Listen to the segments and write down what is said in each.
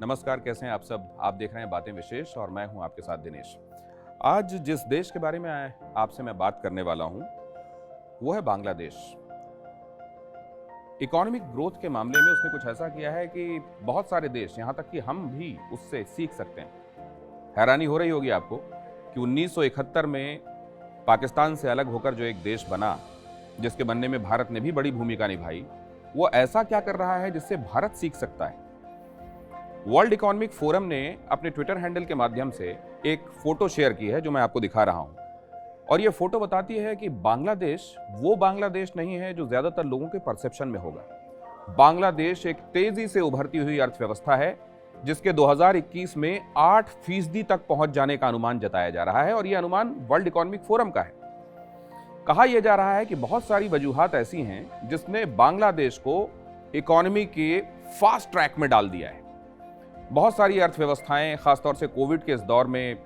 नमस्कार, कैसे हैं आप सब। आप देख रहे हैं बातें विशेष और मैं हूं आपके साथ दिनेश। आज जिस देश के बारे में आपसे मैं बात करने वाला हूं वो है बांग्लादेश। इकोनॉमिक ग्रोथ के मामले में उसने कुछ ऐसा किया है कि बहुत सारे देश, यहां तक कि हम भी उससे सीख सकते हैं। हैरानी हो रही होगी आपको कि 1971 में पाकिस्तान से अलग होकर जो एक देश बना, जिसके बनने में भारत ने भी बड़ी भूमिका निभाई, वो ऐसा क्या कर रहा है जिससे भारत सीख सकता है। वर्ल्ड इकोनॉमिक फोरम ने अपने ट्विटर हैंडल के माध्यम से एक फोटो शेयर की है जो मैं आपको दिखा रहा हूं। और ये फोटो बताती है कि बांग्लादेश वो बांग्लादेश नहीं है जो ज्यादातर लोगों के परसेप्शन में होगा। बांग्लादेश एक तेजी से उभरती हुई अर्थव्यवस्था है जिसके 2021 में 8% तक पहुंच जाने का अनुमान जताया जा रहा है। और यह अनुमान वर्ल्ड इकोनॉमिक फोरम का है। कहा यह जा रहा है कि बहुत सारी वजूहात ऐसी हैं जिसने बांग्लादेश को इकोनॉमी के फास्ट ट्रैक में डाल दिया है। बहुत सारी अर्थव्यवस्थाएं खासतौर से कोविड के इस दौर में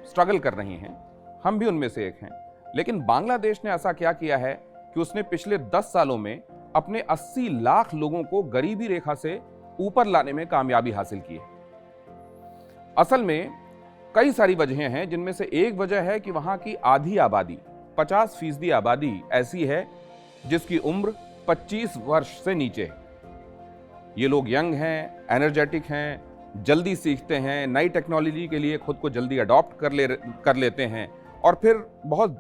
स्ट्रगल कर रही हैं, हम भी उनमें से एक हैं। लेकिन बांग्लादेश ने ऐसा क्या किया है कि उसने पिछले 10 सालों में अपने 80 लाख लोगों को गरीबी रेखा से ऊपर लाने में कामयाबी हासिल की है। असल में कई सारी वजहें हैं, जिनमें से एक वजह है कि वहां की आधी आबादी, 50% आबादी ऐसी है जिसकी उम्र 25 वर्ष से नीचे है। ये लोग यंग हैं, एनर्जेटिक हैं, जल्दी सीखते हैं, नई टेक्नोलॉजी के लिए खुद को जल्दी अडॉप्ट कर लेते हैं और फिर बहुत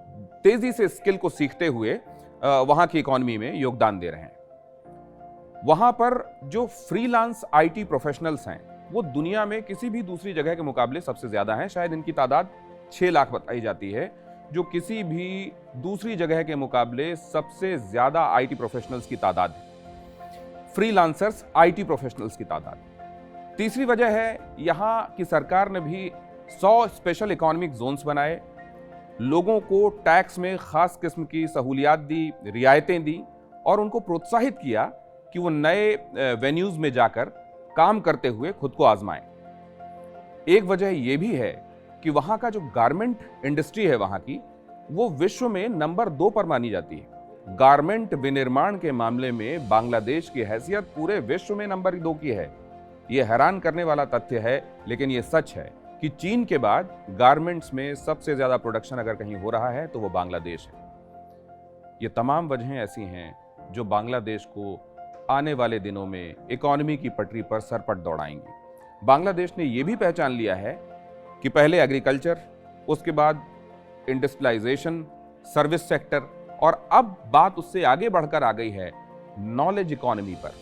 तेजी से स्किल को सीखते हुए वहां की इकोनॉमी में योगदान दे रहे हैं। वहां पर जो फ्रीलांस आईटी प्रोफेशनल्स हैं वो दुनिया में किसी भी दूसरी जगह के मुकाबले सबसे ज्यादा हैं। शायद इनकी तादाद 6 लाख बताई जाती है, जो किसी भी दूसरी जगह के मुकाबले सबसे ज्यादा आईटी प्रोफेशनल्स की तादाद है। फ्रीलांसर्स आईटी प्रोफेशनल्स की तादाद। तीसरी वजह है यहां की सरकार ने भी 100 स्पेशल इकोनॉमिक जोन्स बनाए, लोगों को टैक्स में खास किस्म की सहूलियात दी, रियायतें दी और उनको प्रोत्साहित किया कि वो नए वेन्यूज में जाकर काम करते हुए खुद को आजमाएं। एक वजह यह भी है कि वहां का जो गारमेंट इंडस्ट्री है वहां की, वो विश्व में नंबर 2 पर मानी जाती है। गारमेंट विनिर्माण के मामले में बांग्लादेश की हैसियत पूरे विश्व में नंबर 2 की है। यह हैरान करने वाला तथ्य है, लेकिन यह सच है कि चीन के बाद गारमेंट्स में सबसे ज्यादा प्रोडक्शन अगर कहीं हो रहा है तो वो बांग्लादेश है। ये तमाम वजहें ऐसी हैं जो बांग्लादेश को आने वाले दिनों में इकोनॉमी की पटरी पर सरपट दौड़ाएंगी। बांग्लादेश ने यह भी पहचान लिया है कि पहले एग्रीकल्चर, उसके बाद इंडस्ट्रियलाइजेशन, सर्विस सेक्टर और अब बात उससे आगे बढ़कर आ गई है नॉलेज इकोनॉमी पर।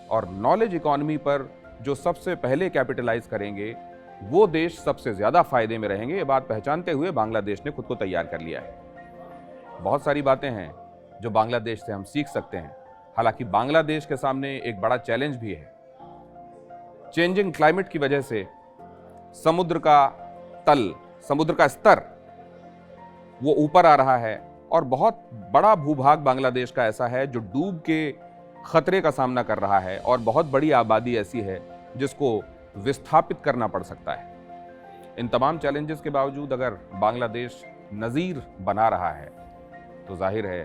और नॉलेज इकोनॉमी पर जो सबसे पहले कैपिटलाइज करेंगे वो देश सबसे ज्यादा फायदे में रहेंगे। ये बात पहचानते हुए बांग्लादेश ने खुद को तैयार कर लिया है। बहुत सारी बातें हैं जो बांग्लादेश से हम सीख सकते हैं। हालांकि बांग्लादेश के सामने एक बड़ा चैलेंज भी है। चेंजिंग क्लाइमेट की वजह से समुद्र का स्तर वो ऊपर आ रहा है और बहुत बड़ा भूभाग बांग्लादेश का ऐसा है जो डूब के खतरे का सामना कर रहा है और बहुत बड़ी आबादी ऐसी है जिसको विस्थापित करना पड़ सकता है। इन तमाम चैलेंजेस के बावजूद अगर बांग्लादेश नज़ीर बना रहा है तो जाहिर है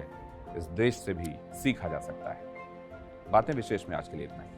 इस देश से भी सीखा जा सकता है। बातें विशेष में आज के लिए इतना ही।